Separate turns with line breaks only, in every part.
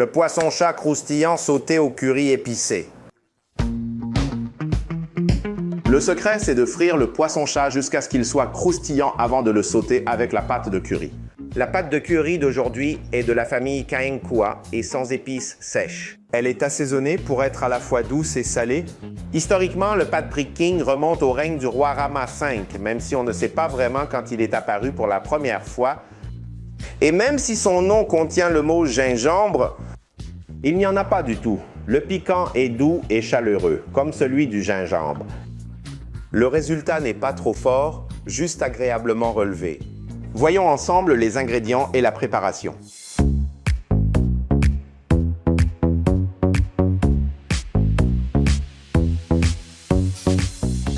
Le poisson-chat croustillant sauté au curry épicé. Le secret, c'est de frire le poisson-chat jusqu'à ce qu'il soit croustillant avant de le sauter avec la pâte de curry. La pâte de curry d'aujourd'hui est de la famille Kaenkua et sans épices sèches. Elle est assaisonnée pour être à la fois douce et salée. Historiquement, le paprika king remonte au règne du roi Rama V, même si on ne sait pas vraiment quand il est apparu pour la première fois. Et même si son nom contient le mot gingembre, il n'y en a pas du tout. Le piquant est doux et chaleureux, comme celui du gingembre. Le résultat n'est pas trop fort, juste agréablement relevé. Voyons ensemble les ingrédients et la préparation.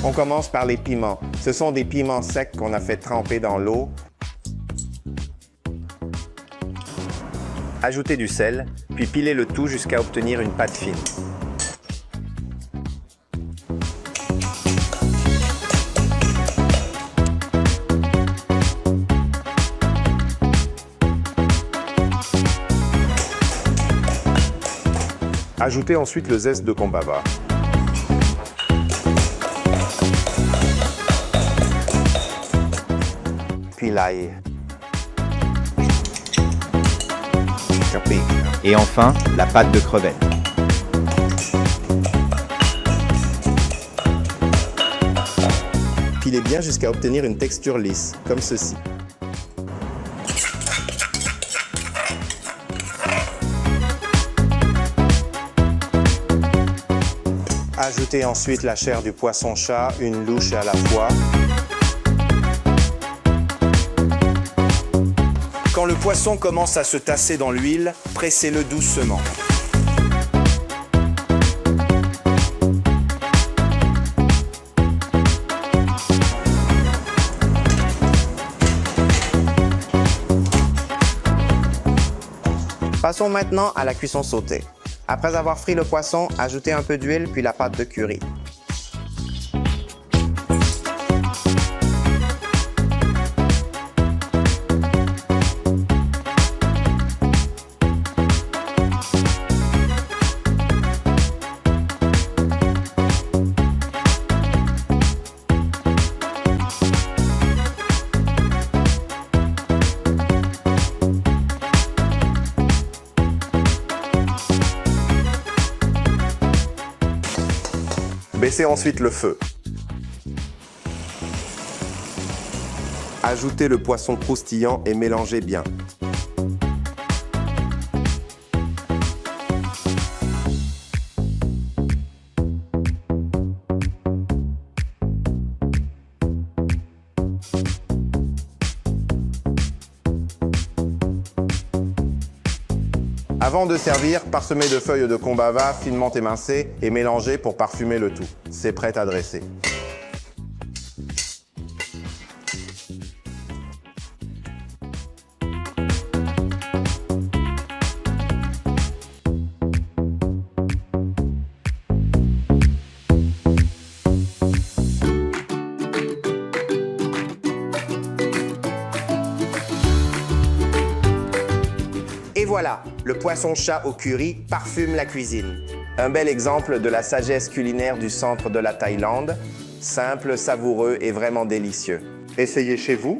On commence par les piments. Ce sont des piments secs qu'on a fait tremper dans l'eau. Ajoutez du sel, puis pilez le tout jusqu'à obtenir une pâte fine. Ajoutez ensuite le zeste de combava. Puis l'ail.
Et enfin, la pâte de crevettes.
Pilez bien jusqu'à obtenir une texture lisse, comme ceci. Ajoutez ensuite la chair du poisson-chat, une louche à la fois. Quand le poisson commence à se tasser dans l'huile, pressez-le doucement. Passons maintenant à la cuisson sautée. Après avoir frit le poisson, ajoutez un peu d'huile puis la pâte de curry. Baissez ensuite le feu. Ajoutez le poisson croustillant et mélangez bien. Avant de servir, parsemez de feuilles de combava finement émincées et mélangez pour parfumer le tout. C'est prêt à dresser. Et voilà, le poisson-chat au curry parfume la cuisine. Un bel exemple de la sagesse culinaire du centre de la Thaïlande, simple, savoureux et vraiment délicieux. Essayez chez vous